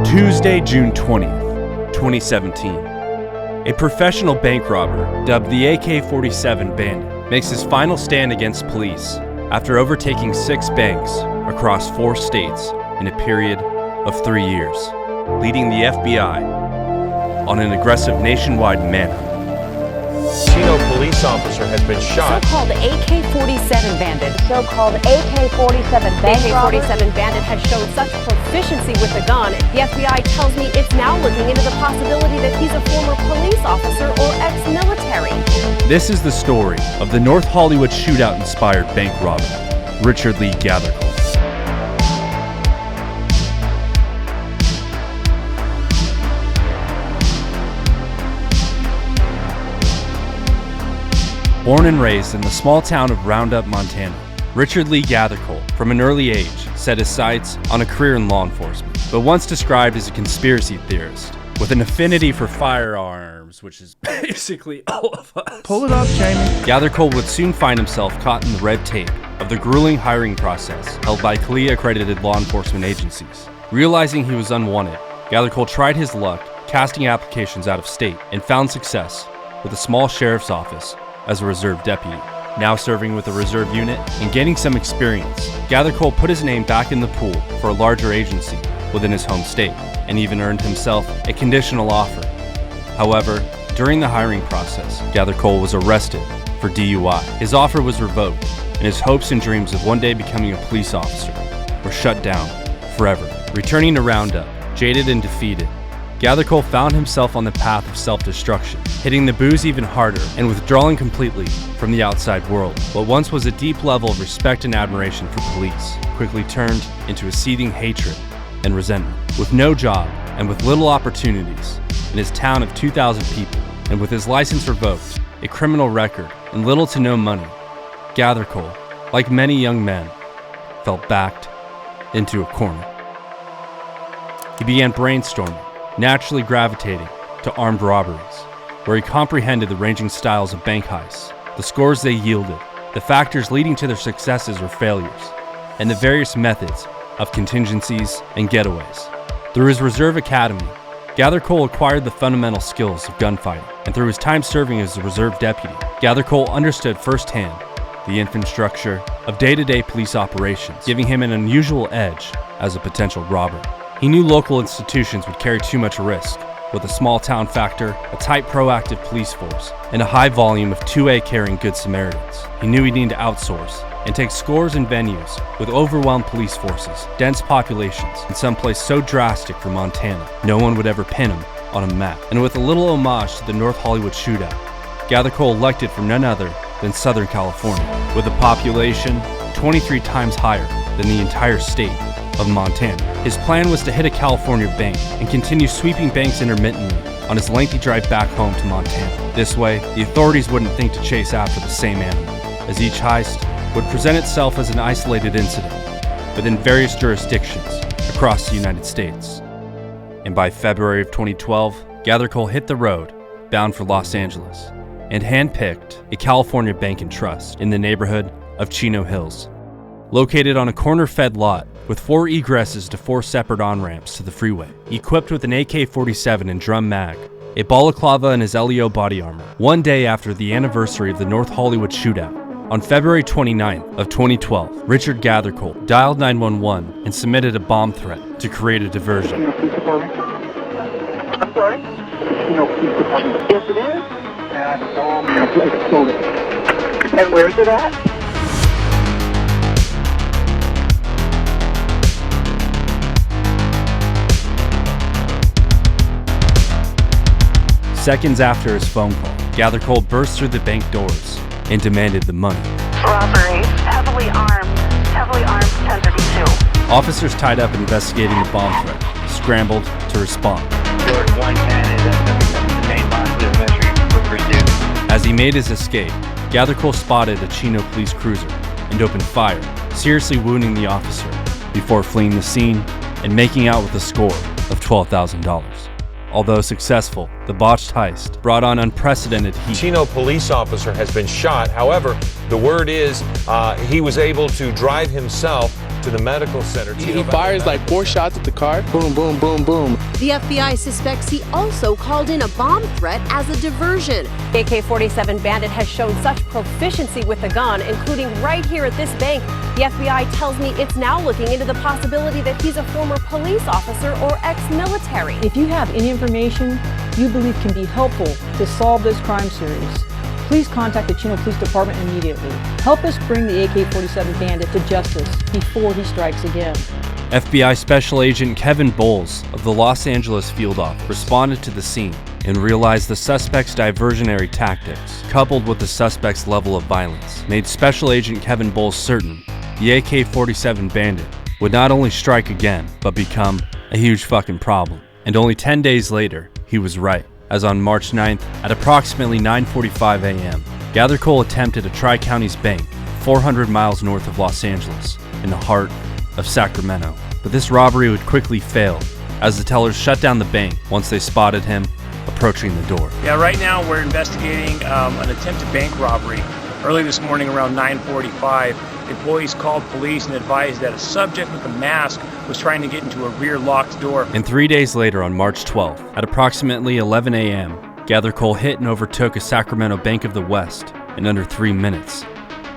Tuesday, June 20th, 2017. A professional bank robber, dubbed the AK-47 Bandit, makes his final stand against police after overtaking 6 banks across 4 states in a period of 3 years, leading the FBI on an aggressive nationwide manhunt. Chino police officer has been shot. So-called AK-47 Bandit. So-called AK-47 Bandit. AK-47 Bandit has shown such proficiency with the gun, the FBI tells me it's now looking into the possibility that he's a former police officer or ex-military. This is the story of the North Hollywood shootout-inspired bank robber, Richard Lee Gathercole. Born and raised in the small town of Roundup, Montana, Richard Lee Gathercole, from an early age, set his sights on a career in law enforcement, but once described as a conspiracy theorist, with an affinity for firearms, which is basically all of us. Pull it up, Jamie. Gathercole would soon find himself caught in the red tape of the grueling hiring process held by CLIA-accredited law enforcement agencies. Realizing he was unwanted, Gathercole tried his luck casting applications out of state and found success with a small sheriff's office as a reserve deputy. Now serving with a reserve unit and gaining some experience, Gathercole put his name back in the pool for a larger agency within his home state, and even earned himself a conditional offer. However, during the hiring process, Gathercole was arrested for DUI. His offer was revoked, and his hopes and dreams of one day becoming a police officer were shut down forever. Returning to Roundup, jaded and defeated, Gathercole found himself on the path of self-destruction, hitting the booze even harder and withdrawing completely from the outside world. What once was a deep level of respect and admiration for police quickly turned into a seething hatred and resentment. With no job and with little opportunities in his town of 2,000 people, and with his license revoked, a criminal record, and little to no money, Gathercole, like many young men, felt backed into a corner. He began brainstorming, naturally gravitating to armed robberies, where he comprehended the ranging styles of bank heists, the scores they yielded, the factors leading to their successes or failures, and the various methods of contingencies and getaways. Through his reserve academy, Gathercole acquired the fundamental skills of gunfighting, and through his time serving as a reserve deputy, Gathercole understood firsthand the infrastructure of day-to-day police operations, giving him an unusual edge as a potential robber. He knew local institutions would carry too much risk, with a small town factor, a tight proactive police force, and a high volume of 2A carrying Good Samaritans. He knew he'd need to outsource and take scores in venues with overwhelmed police forces, dense populations, and someplace so drastic for Montana, no one would ever pin him on a map. And with a little homage to the North Hollywood shootout, Gathercole elected from none other than Southern California, with a population 23 times higher than the entire state of Montana. His plan was to hit a California bank and continue sweeping banks intermittently on his lengthy drive back home to Montana. This way, the authorities wouldn't think to chase after the same animal, as each heist would present itself as an isolated incident within various jurisdictions across the United States. And by February of 2012, Gathercole hit the road, bound for Los Angeles, and handpicked a California bank and trust in the neighborhood of Chino Hills. Located on a corner-fed lot with 4 egresses to 4 separate on-ramps to the freeway, equipped with an AK-47 and drum mag, a balaclava and his LEO body armor. One day after the anniversary of the North Hollywood shootout, on February 29th of 2012, Richard Gathercole dialed 911 and submitted a bomb threat to create a diversion. I'm sorry? Yes, it is. And where is it at? Seconds after his phone call, Gathercole burst through the bank doors and demanded the money. Robberies, heavily armed 1032. Officers tied up investigating the bomb threat scrambled to respond. George 110 is the main positive measure for pursuit. As he made his escape, Gathercole spotted a Chino police cruiser and opened fire, seriously wounding the officer before fleeing the scene and making out with a score of $12,000. Although successful, the botched heist brought on unprecedented heat. Chino police officer has been shot. However, the word is he was able to drive himself to the medical center. He fires like 4 shots at the car. Boom, boom, boom, boom. The FBI suspects he also called in a bomb threat as a diversion. AK-47 Bandit has shown such proficiency with the gun, including right here at this bank. The FBI tells me it's now looking into the possibility that he's a former police officer or ex-military. If you have any information you believe can be helpful to solve this crime series, please contact the Chino Police Department immediately. Help us bring the AK-47 Bandit to justice before he strikes again. FBI Special Agent Kevin Bowles of the Los Angeles Field Office responded to the scene and realized the suspect's diversionary tactics, coupled with the suspect's level of violence, made Special Agent Kevin Bowles certain the AK-47 Bandit would not only strike again, but become a huge fucking problem. And only 10 days later, he was right, as on March 9th, at approximately 9:45 a.m., Gathercole attempted a Tri-Counties bank 400 miles north of Los Angeles, in the heart of Sacramento. But this robbery would quickly fail, as the tellers shut down the bank once they spotted him approaching the door. Yeah, right now we're investigating an attempted bank robbery. Early this morning around 9:45, employees called police and advised that a subject with a mask was trying to get into a rear locked door. And 3 days later, on March 12th, at approximately 11 a.m., Gathercole hit and overtook a Sacramento Bank of the West in under 3 minutes,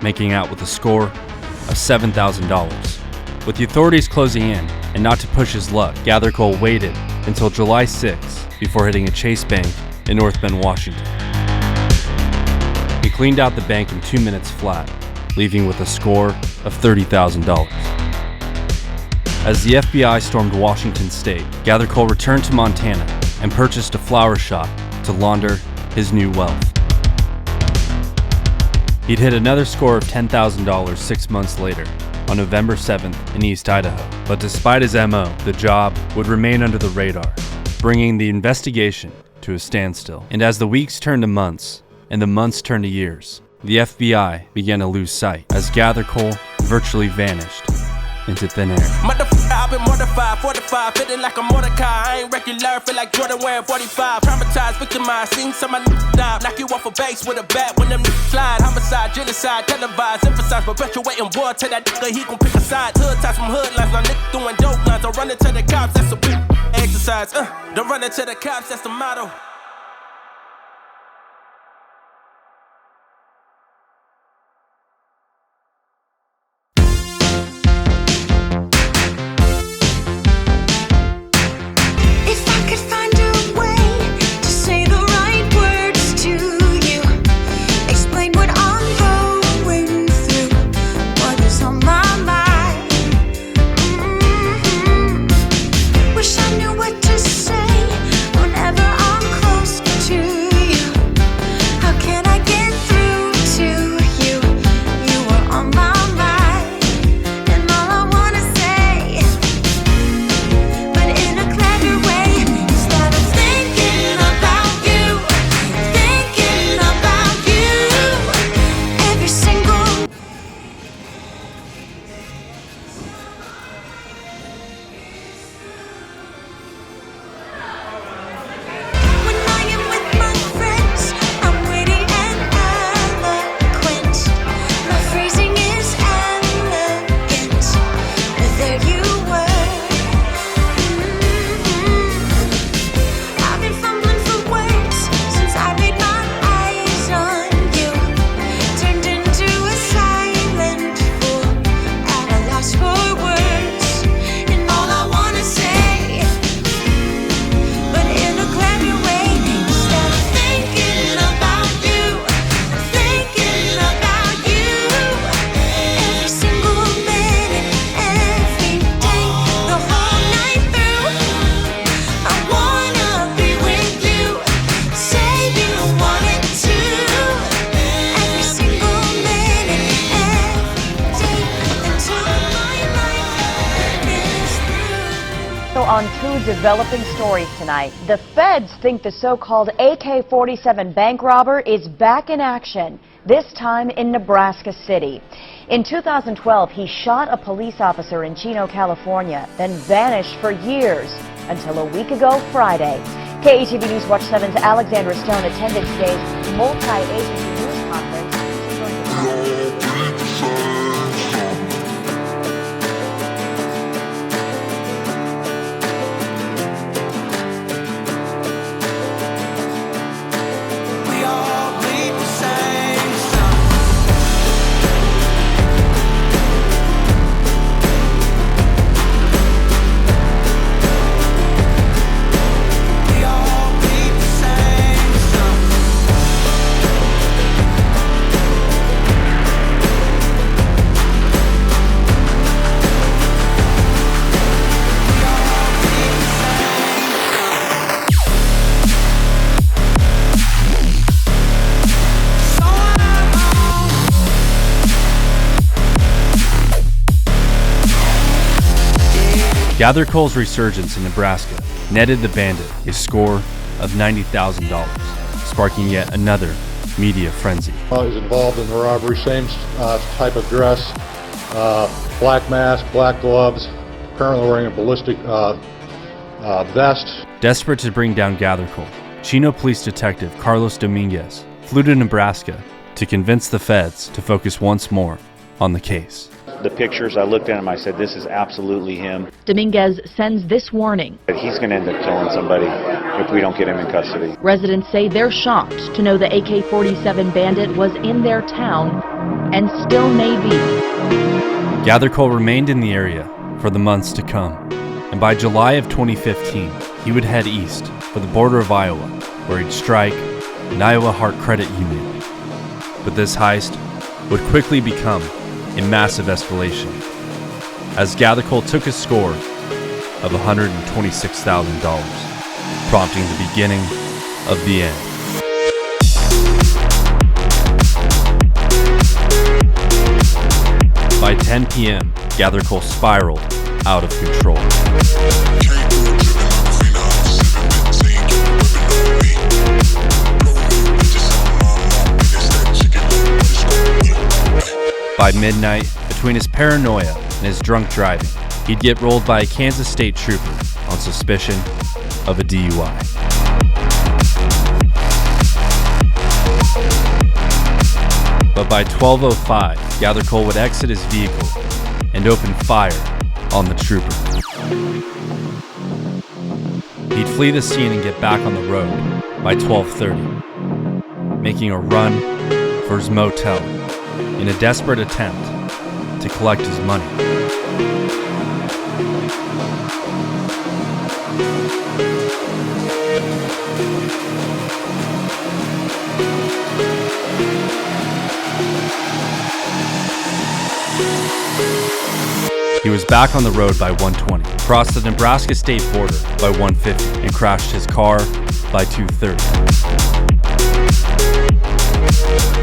making out with a score of $7,000. With the authorities closing in, and not to push his luck, Gathercole waited until July 6th before hitting a Chase Bank in North Bend, Washington. He cleaned out the bank in 2 minutes flat, leaving with a score of $30,000. As the FBI stormed Washington State, Gathercole returned to Montana and purchased a flower shop to launder his new wealth. He'd hit another score of $10,000 6 months later, on November 7th in East Idaho. But despite his MO, the job would remain under the radar, bringing the investigation to a standstill. And as the weeks turned to months, and the months turned to years, the FBI began to lose sight as Gathercole virtually vanished into thin air. I've been mortified, 45, feeling like a Mordecai. I ain't regular, feel like Jordan wearing 45. Traumatized, victimized, seen some of my die. Knock you off a base with a bat when them slide. Homicide, genocide, televised, emphasize, perpetuating war to that nigga, he gon' pick a side. Hood ties from hood lines, my nigga doing dope lines. Don't run into the cops, that's a big exercise. Don't run into the cops, that's the motto. On two developing stories tonight. The feds think the so-called AK-47 bank robber is back in action, this time in Nebraska City. In 2012, he shot a police officer in Chino, California, then vanished for years until a week ago Friday. KETV News Watch 7's Alexandra Stone attended today's multi-agency news conference. Gathercole's resurgence in Nebraska netted the bandit a score of $90,000, sparking yet another media frenzy. He's involved in the robbery, same type of dress, black mask, black gloves, currently wearing a ballistic vest. Desperate to bring down Gathercole, Chino Police Detective Carlos Dominguez flew to Nebraska to convince the feds to focus once more on the case. The pictures, I looked at him, I said, this is absolutely him. Dominguez sends this warning. He's going to end up killing somebody if we don't get him in custody. Residents say they're shocked to know the AK-47 Bandit was in their town and still may be. Gathercole remained in the area for the months to come, and by July of 2015, he would head east for the border of Iowa, where he'd strike an Iowa Heart Credit Union. But this heist would quickly become a massive escalation, as Gathercole took a score of $126,000, prompting the beginning of the end. By 10 p.m., Gathercole spiraled out of control. By midnight, between his paranoia and his drunk driving, he'd get rolled by a Kansas State trooper on suspicion of a DUI. But by 12:05, Gathercole would exit his vehicle and open fire on the trooper. He'd flee the scene and get back on the road by 12:30, making a run for his motel in a desperate attempt to collect his money. He was back on the road by 1:20, crossed the Nebraska state border by 1:50, and crashed his car by 2:30.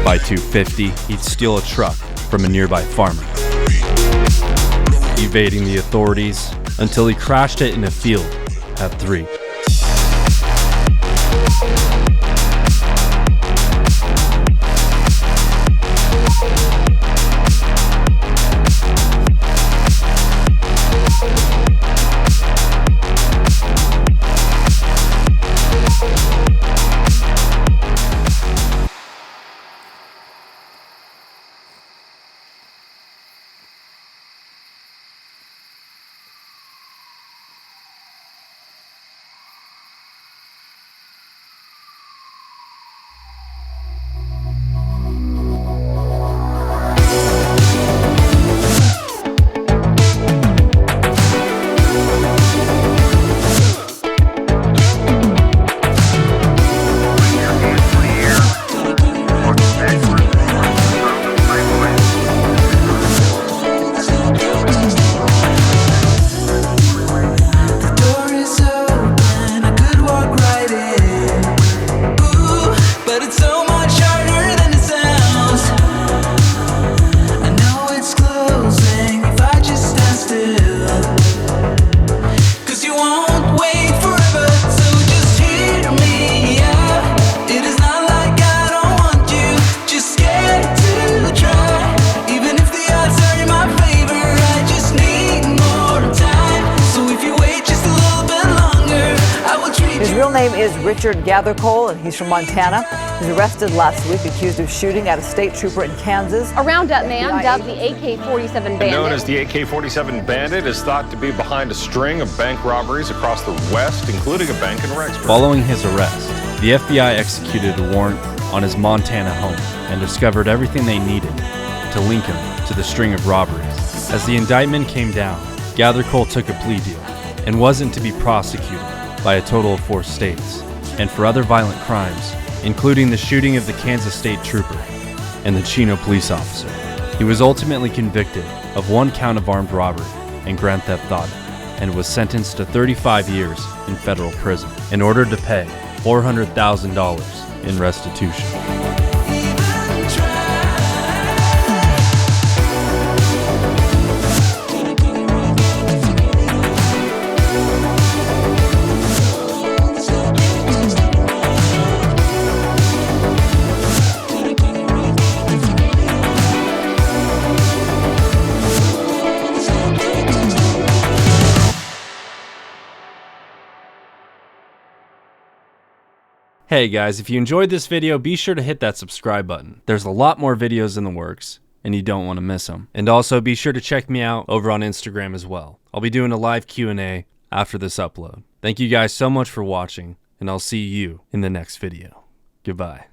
By 2:50, he'd steal a truck from a nearby farmer, evading the authorities until he crashed it in a field at 3. Richard Gathercole, and he's from Montana. He was arrested last week accused of shooting at a state trooper in Kansas. A roundup man dubbed the AK-47 Bandit. Known as the AK-47 Bandit, is thought to be behind a string of bank robberies across the West, including a bank in Rexburg. Following his arrest, the FBI executed a warrant on his Montana home and discovered everything they needed to link him to the string of robberies. As the indictment came down, Gathercole took a plea deal and wasn't to be prosecuted by a total of 4 states, and for other violent crimes, including the shooting of the Kansas State trooper and the Chino police officer. He was ultimately convicted of 1 count of armed robbery and grand theft auto, and was sentenced to 35 years in federal prison and ordered to pay $400,000 in restitution. Hey guys, if you enjoyed this video, be sure to hit that subscribe button. There's a lot more videos in the works, and you don't want to miss them. And also be sure to check me out over on Instagram as well. I'll be doing a live Q&A after this upload. Thank you guys so much for watching, and I'll see you in the next video. Goodbye.